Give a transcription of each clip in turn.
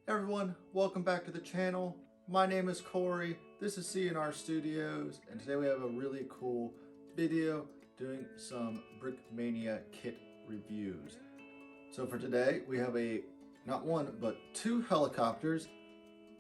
Everyone, welcome back to the channel. My name is Corey, this is CNR Studios, and today we have a really cool video doing some Brickmania kit reviews. So for today, we have not one, but two helicopters.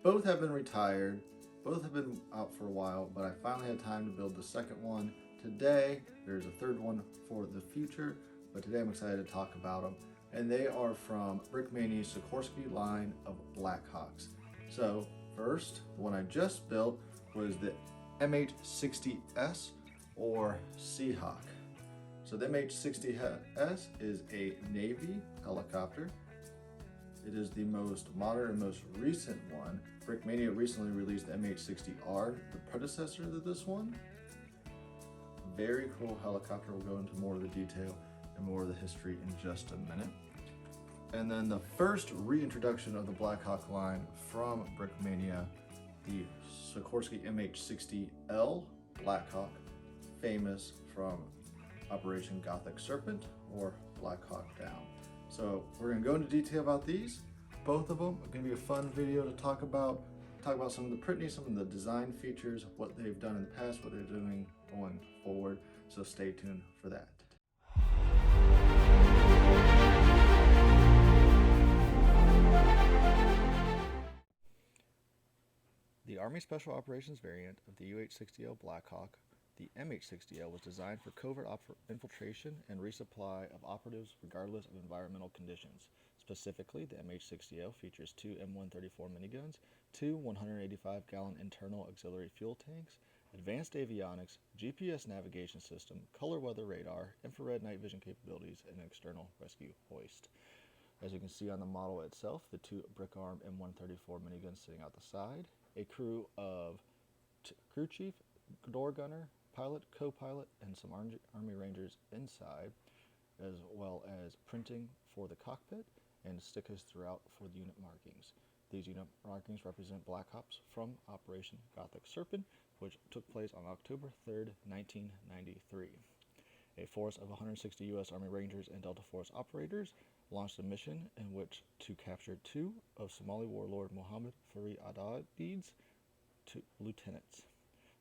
Both have been retired, both have been out for a while, but I finally had time to build the second one today. There's a third one for the future, but today I'm excited to talk about them. And they are from Brickmania's Sikorsky line of Blackhawks. So first, the one I just built was the MH-60S or Seahawk. So the MH-60S is a Navy helicopter. It is the most modern and most recent one. Brickmania recently released the MH-60R, the predecessor to this one. Very cool helicopter. We'll go into more of the detail and more of the history in just a minute. And then the first reintroduction of the Blackhawk line from Brickmania, the Sikorsky MH-60L Blackhawk, famous from Operation Gothic Serpent or Blackhawk Down. So we're going to go into detail about these. Both of them are going to be a fun video to talk about some of the pretty, some of the design features, what they've done in the past, what they're doing going forward. So stay tuned for that. The Army Special Operations variant of the UH-60L Blackhawk, the MH-60L, was designed for covert infiltration and resupply of operatives regardless of environmental conditions. Specifically, the MH-60L features two M134 miniguns, two 185-gallon internal auxiliary fuel tanks, advanced avionics, GPS navigation system, color weather radar, infrared night vision capabilities, and an external rescue hoist. As you can see on the model itself, the two brick-armed M134 miniguns sitting out the side, a crew of crew chief, door gunner, pilot, co-pilot, and some Army Rangers inside, as well as printing for the cockpit and stickers throughout for the unit markings. These unit markings represent Black Ops from Operation Gothic Serpent, which took place on October 3rd, 1993. A force of 160 U.S. Army Rangers and Delta Force operators launched a mission in which to capture two of Somali warlord Mohammed Fari Adad's two lieutenants.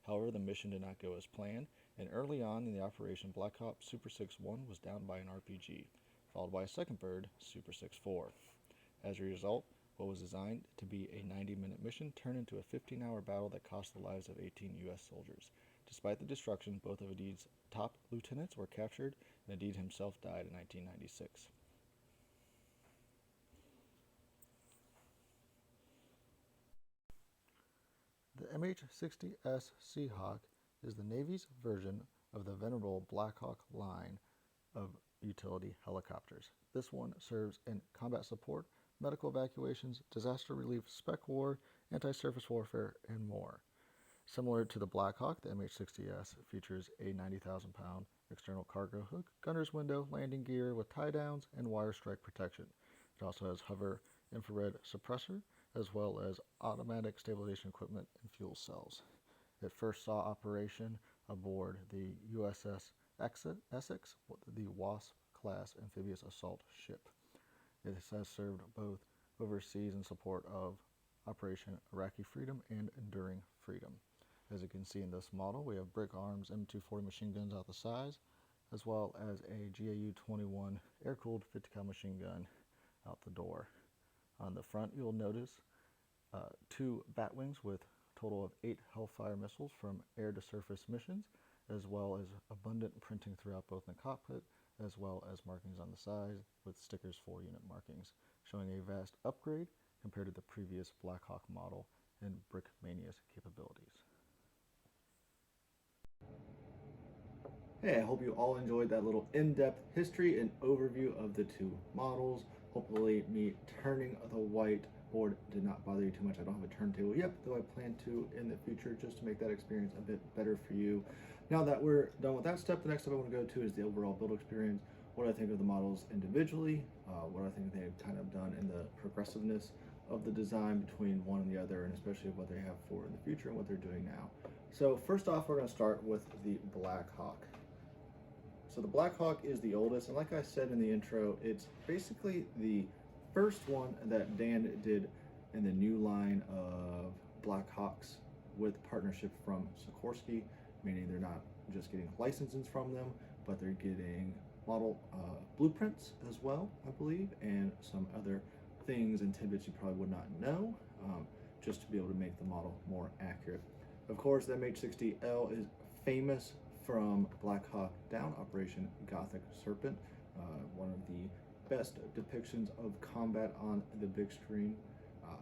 However, the mission did not go as planned, and early on in the operation, Black Ops Super 6-1 was downed by an RPG, followed by a second bird, Super 6-4. As a result, what was designed to be a 90-minute mission turned into a 15-hour battle that cost the lives of 18 U.S. soldiers. Despite the destruction, both of Adid's top lieutenants were captured, and Adid himself died in 1996. The MH-60S Seahawk is the Navy's version of the venerable Blackhawk line of utility helicopters. This one serves in combat support, medical evacuations, disaster relief, spec war, anti-surface warfare, and more. Similar to the Blackhawk, the MH-60S features a 90,000-pound external cargo hook, gunner's window, landing gear with tie-downs, and wire strike protection. It also has hover infrared suppressor, as well as automatic stabilization equipment and fuel cells. It first saw operation aboard the USS Essex, the Wasp-class amphibious assault ship. It has served both overseas in support of Operation Iraqi Freedom and Enduring Freedom. As you can see in this model, we have Brick Arms M240 machine guns out the sides, as well as a GAU-21 air-cooled 50 cal machine gun out the door. On the front, you'll notice two Batwings with a total of 8 Hellfire missiles from air-to-surface missions, as well as abundant printing throughout both the cockpit, as well as markings on the side with stickers for unit markings, showing a vast upgrade compared to the previous Blackhawk model and Brickmania's capabilities. Hey, I hope you all enjoyed that little in-depth history and overview of the two models. Hopefully me turning the whiteboard did not bother you too much. I don't have a turntable yet, though I plan to in the future just to make that experience a bit better for you. Now that we're done with that step, the next step I want to go to is the overall build experience. What I think of the models individually, what I think they've kind of done in the progressiveness of the design between one and the other, and especially what they have for in the future and what they're doing now. So first off, we're going to start with the Blackhawk. So the Blackhawk is the oldest, and like I said in the intro, it's basically the first one that Dan did in the new line of Black Hawks with partnership from Sikorsky, meaning they're not just getting licenses from them, but they're getting model blueprints as well, I believe, and some other things and tidbits you probably would not know, just to be able to make the model more accurate. Of course, the MH-60L is famous from Black Hawk Down Operation Gothic Serpent, one of the best depictions of combat on the big screen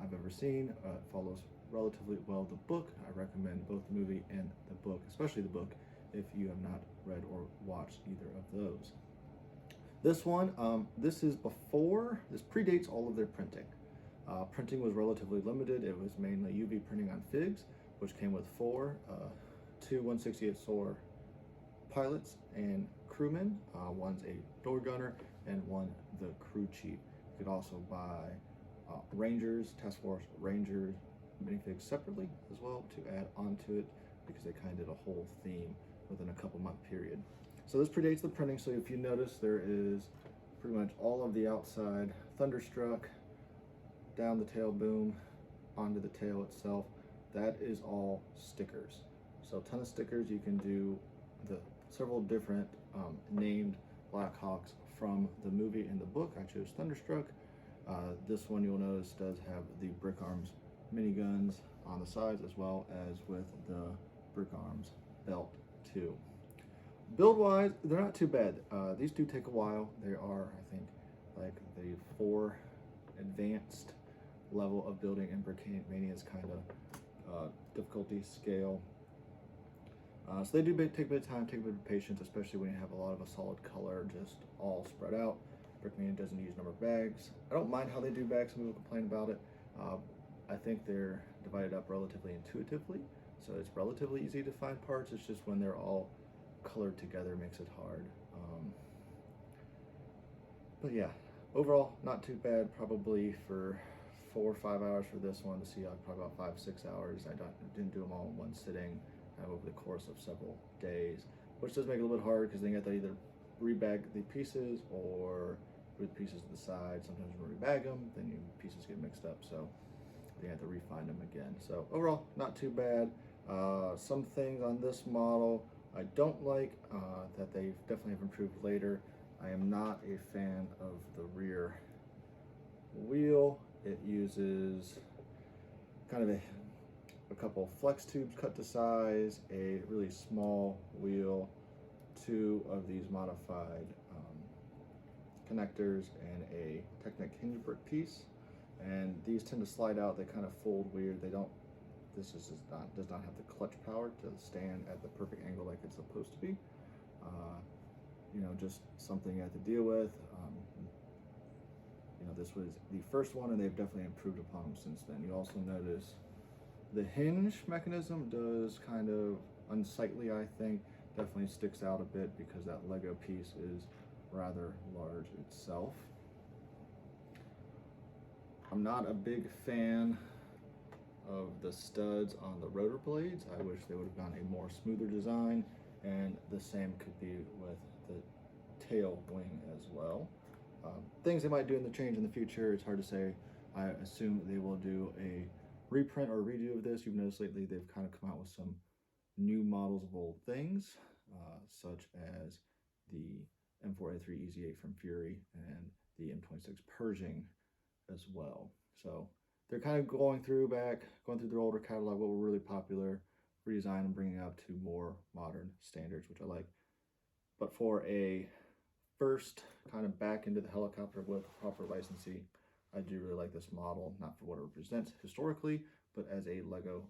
I've ever seen. It follows relatively well the book. I recommend both the movie and the book, especially the book, if you have not read or watched either of those. This one, this predates all of their printing. Printing was relatively limited. It was mainly UV printing on figs, which came with two 168 Solar pilots and crewmen. One's a door gunner and one the crew chief. You could also buy Rangers, Task Force Rangers minifigs separately as well to add onto it, because they kind of did a whole theme within a couple month period. So this predates the printing, so if you notice, there is pretty much all of the outside Thunderstruck, down the tail boom, onto the tail itself. That is all stickers. So a ton of stickers. You can do the several different named Black Hawks from the movie and the book. I chose Thunderstruck. This one, you'll notice, does have the Brick Arms miniguns on the sides, as well as with the Brick Arms belt too. Build wise, they're not too bad. These do take a while. They are, I think, like the 4 advanced level of building in Brickmania's kind of difficulty scale. So they do take a bit of time, take a bit of patience, especially when you have a lot of a solid color just all spread out. Brickmania doesn't use number bags. I don't mind how they do bags. Some people complain about it. I think they're divided up relatively intuitively, so it's relatively easy to find parts. It's just when they're all colored together makes it hard. But yeah, overall not too bad. Probably for 4 or 5 hours for this one. To see, probably about 5 6 hours. I didn't do them all in one sitting over the course of several days, which does make it a little bit hard because then you have to either rebag the pieces or put the pieces to the side. Sometimes when you rebag them, then your pieces get mixed up, so you have to refine them again. So overall, not too bad. Some things on this model I don't like, that they definitely have improved later. I am not a fan of the rear wheel. It uses kind of a couple flex tubes cut to size, a really small wheel, 2 of these modified connectors, and a Technic hinge brick piece. And these tend to slide out. They kind of fold weird. This does not have the clutch power to stand at the perfect angle like it's supposed to be. You know, just something you have to deal with. You know, this was the first one, and they've definitely improved upon them since then. You also notice the hinge mechanism does kind of unsightly, I think. Definitely sticks out a bit because that Lego piece is rather large itself. I'm not a big fan of the studs on the rotor blades. I wish they would have gone a more smoother design, and the same could be with the tail wing as well. Things they might do in the change in the future, it's hard to say. I assume they will do a reprint or redo of this. You've noticed lately they've kind of come out with some new models of old things, such as the M4A3 EZ8 from Fury and the M26 Pershing as well. So they're kind of going through their older catalog, what were really popular, redesign and bringing up to more modern standards, which I like. But for a first kind of back into the helicopter with proper licensing, I do really like this model, not for what it represents historically, but as a Lego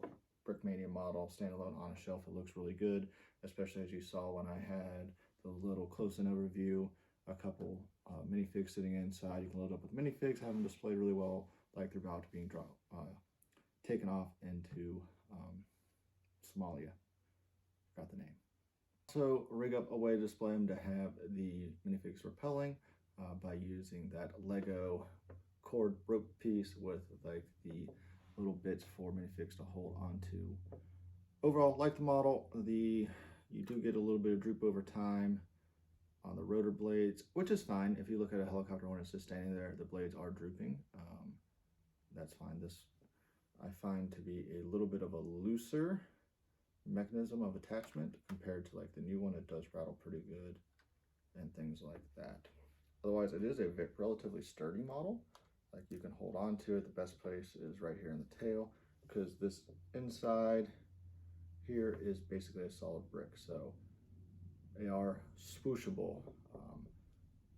Brickmania model, standalone on a shelf. It looks really good, especially as you saw when I had the little close-in overview, a couple minifigs sitting inside. You can load up with minifigs, have them displayed really well, like they're about to be taken off into Somalia. Forgot the name. So rig up a way to display them to have the minifigs repelling by using that Lego cord rope piece with like the little bits for minifigs to hold onto. Overall, like the model, you do get a little bit of droop over time on the rotor blades, which is fine. If you look at a helicopter when it's just standing there, the blades are drooping. That's fine. This I find to be a little bit of a looser mechanism of attachment compared to like the new one. It does rattle pretty good and things like that. Otherwise, it is a relatively sturdy model. Like you can hold on to it. The best place is right here in the tail because this inside here is basically a solid brick. So they are swooshable.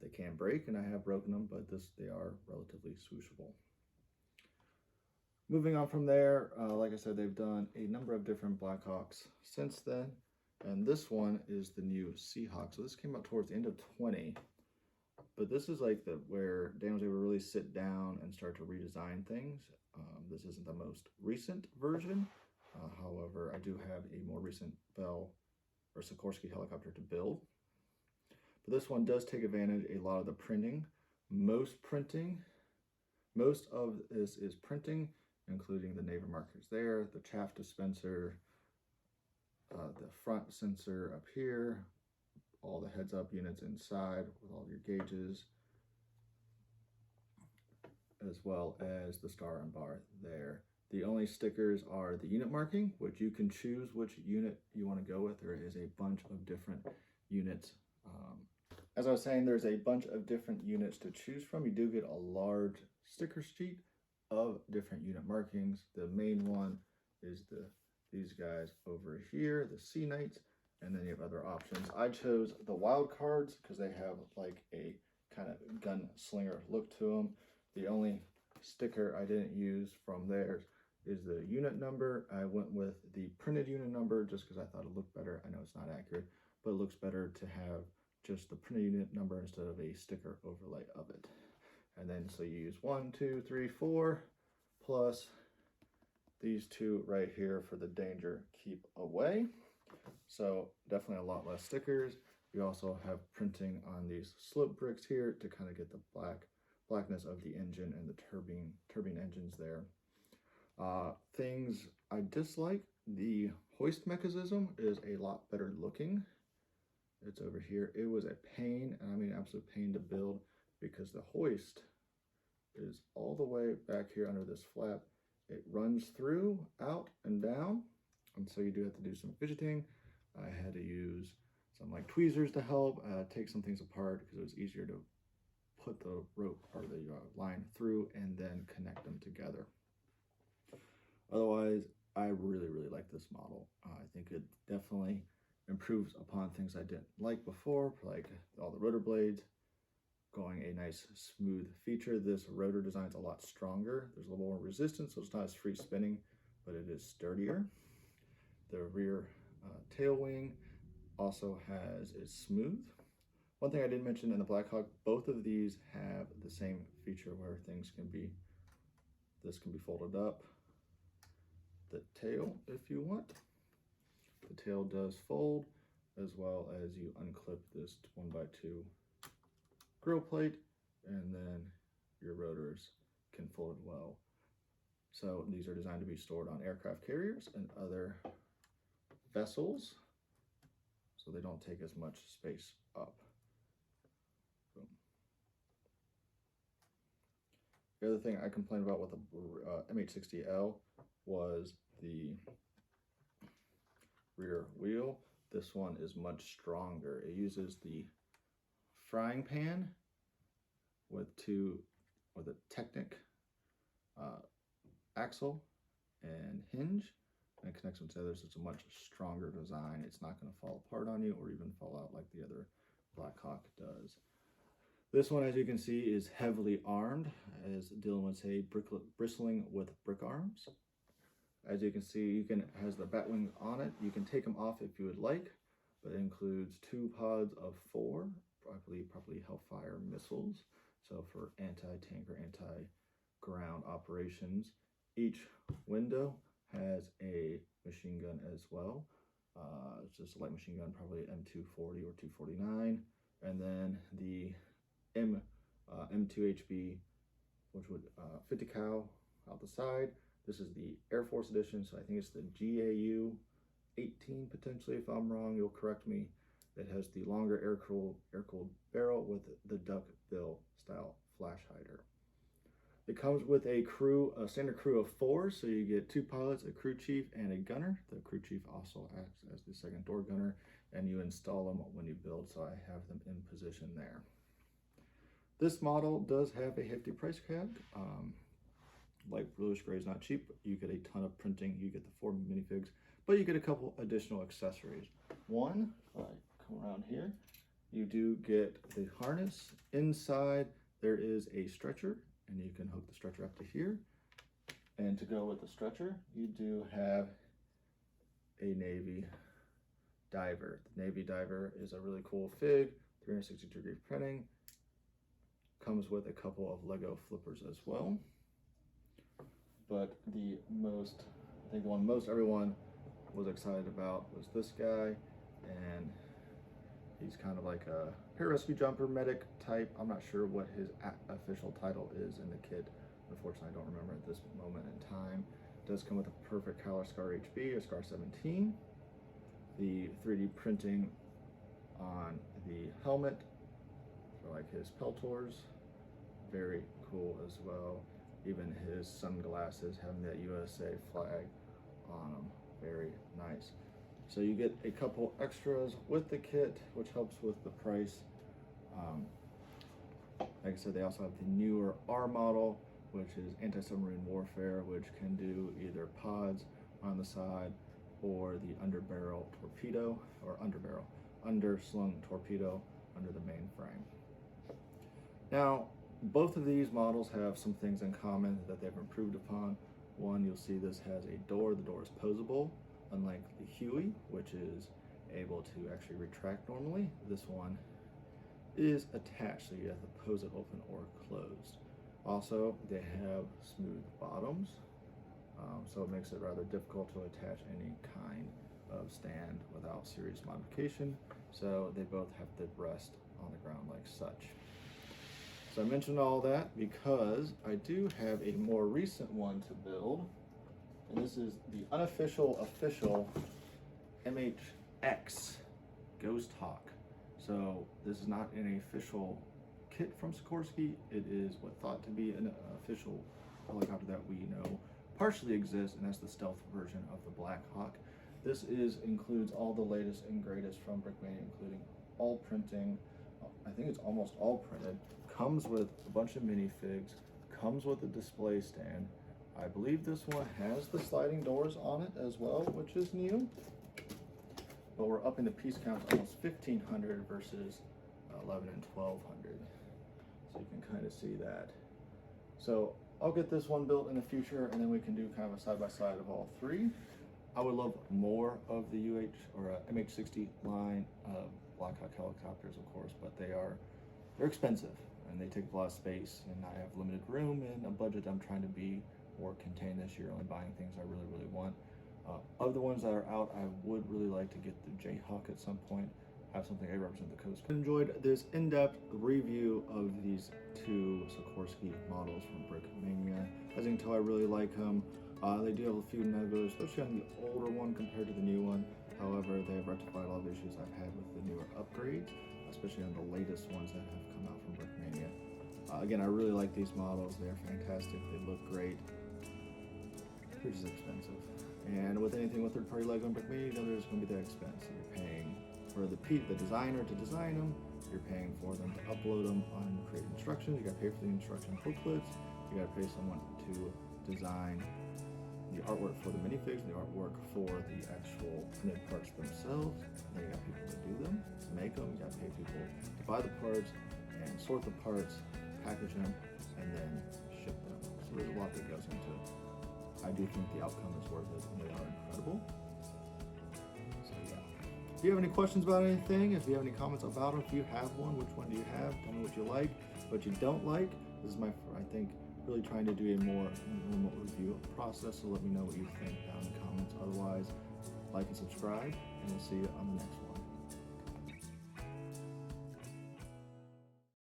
They can break, and I have broken them, but they are relatively swooshable. Moving on from there, like I said, they've done a number of different Blackhawks since then, and this one is the new Seahawk. So this came out towards the end of 20, but this is like where Dan was able to really sit down and start to redesign things. This isn't the most recent version. However, I do have a more recent Bell or Sikorsky helicopter to build. But this one does take advantage a lot of the printing. Most of this is printing, including the naval markers there, the chaff dispenser, the front sensor up here, all the heads-up units inside with all your gauges, as well as the star and bar there. The only stickers are the unit marking, which you can choose which unit you want to go with. There is a bunch of different units. As I was saying, there's a bunch of different units to choose from. You do get a large sticker sheet of different unit markings. The main one is these guys over here, the Sea Knights, and then you have other options. I chose the wild cards because they have like a kind of gunslinger look to them. The only sticker I didn't use from theirs is the unit number. I went with the printed unit number just because I thought it looked better. I know it's not accurate, but it looks better to have just the printed unit number instead of a sticker overlay of it. And then so you use 1, 2, 3, 4 plus these two right here for the danger keep away. So definitely a lot less stickers. You also have printing on these slope bricks here to kind of get the blackness of the engine and the turbine engines there. Things I dislike, the hoist mechanism is a lot better looking. It's over here. It was a pain, and I mean absolute pain to build because the hoist is all the way back here under this flap. It runs through, out, and down, and so you do have to do some fidgeting. I had to use some like tweezers to help take some things apart because it was easier to put the rope or the line through and then connect them together. Otherwise, I really like this model. I think it definitely improves upon things I didn't like before, like all the rotor blades, going a nice smooth feature. This rotor design is a lot stronger. There's a little more resistance, so it's not as free spinning, but it is sturdier. The rear tail wing also is smooth. One thing I didn't mention in the Blackhawk, both of these have the same feature where this can be folded up. The tail, if you want. The tail does fold, as well as you unclip this 1x2 grill plate, and then your rotors can fold well. So these are designed to be stored on aircraft carriers and other vessels, so they don't take as much space up. Boom. The other thing I complained about with the MH-60L was the rear wheel. This one is much stronger. It uses the frying pan with a Technic axle and hinge, and it connects them together, so it's a much stronger design. It's not going to fall apart on you or even fall out like the other Blackhawk does. This one, as you can see, is heavily armed, as Dylan would say, bristling with brick arms. As you can see, has the bat wings on it. You can take them off if you would like, but it includes 2 pods of 4, probably Hellfire missiles. So for anti-tank or anti-ground operations. Each window has a machine gun as well. It's just a light machine gun, probably M240 or 249. And then the M2HB, which would 50 cal out the side. This is the Air Force edition, so I think it's the GAU 18 potentially. If I'm wrong, you'll correct me. That has the longer air-cooled barrel with the duck bill style flash hider. It comes with a standard crew of 4, so you get 2 pilots, a crew chief, and a gunner. The crew chief also acts as the second door gunner, and you install them when you build, so I have them in position there. This model does have a hefty price tag. Like bluish gray is not cheap. You get a ton of printing. You get the 4 minifigs, but you get a couple additional accessories. One, if I come around here, you do get the harness. Inside, there is a stretcher, and you can hook the stretcher up to here. And to go with the stretcher, you do have a Navy diver. The Navy diver is a really cool fig, 360-degree printing. Comes with a couple of Lego flippers as well. But I think the one most everyone was excited about was this guy, and he's kind of like a pararescue jumper medic type. I'm not sure what his official title is in the kit. Unfortunately, I don't remember at this moment in time. It does come with a perfect Kyler Scar HB, a Scar 17. The 3D printing on the helmet for like his peltors, very cool as well. Even his sunglasses having that USA flag on them, very nice. So you get a couple extras with the kit, which helps with the price. Like I said, they also have the newer R model, which is anti-submarine warfare, which can do either pods on the side or the underbarrel torpedo, or underslung torpedo under the main frame. Now, both of these models have some things in common that they've improved upon. One, you'll see this has a door. The door is posable, unlike the Huey, which is able to actually retract normally. This one is attached, so you have to pose it open or closed. Also, they have smooth bottoms, so it makes it rather difficult to attach any kind of stand without serious modification. So they both have to rest on the ground like such. So I mentioned all that because I do have a more recent one to build, and this is the unofficial official MH-60 Ghost Hawk. So this is not an official kit from Sikorsky. It is what thought to be an official helicopter that we know partially exists, and that's the stealth version of the Black Hawk. This includes all the latest and greatest from Brickmania, including all printing. I think it's almost all printed. Comes with a bunch of minifigs, comes with a display stand. I believe this one has the sliding doors on it as well, which is new. But we're upping the piece count to almost 1,500 versus 11 and 1,200. So you can kind of see that. So I'll get this one built in the future, and then we can do kind of a side-by-side of all three. I would love more of the MH-60 line of Black Hawk helicopters, of course, but they're expensive and they take a lot of space, and I have limited room and a budget. I'm trying to be more contained this year, only buying things I really, really want. Of the ones that are out, I would really like to get the Jayhawk at some point, have something I represent the Coast Guard. Enjoyed this in-depth review of these two Sikorsky models from Brickmania. As you can tell, I really like them. They do have a few negatives, especially on the older one compared to the new one. However, they have rectified all the issues I've had with the newer upgrades, especially on the latest ones that have come out from Brickmania. Again, I really like these models. They're fantastic. They look great. They're just expensive. And with anything with third-party Lego and Brickmania, you know there's going to be that expense. You're paying for the designer to design them. You're paying for them to upload them on create instructions. You got to pay for the instruction booklets. You got to pay someone to design the artwork for the minifigs, the artwork for the actual printed parts themselves. Then you got people to do them, to make them. You got to pay people to buy the parts and sort the parts, package them, and then ship them. So there's a lot that goes into it. I do think the outcome is worth it, and they are incredible. So yeah. If you have any questions about anything, if you have any comments about them, if you have one, which one do you have? Tell me what you like, what you don't like. This is I think, really trying to do a more normal review of the process, so let me know what you think down in the comments. Otherwise, like and subscribe, and we'll see you on the next one.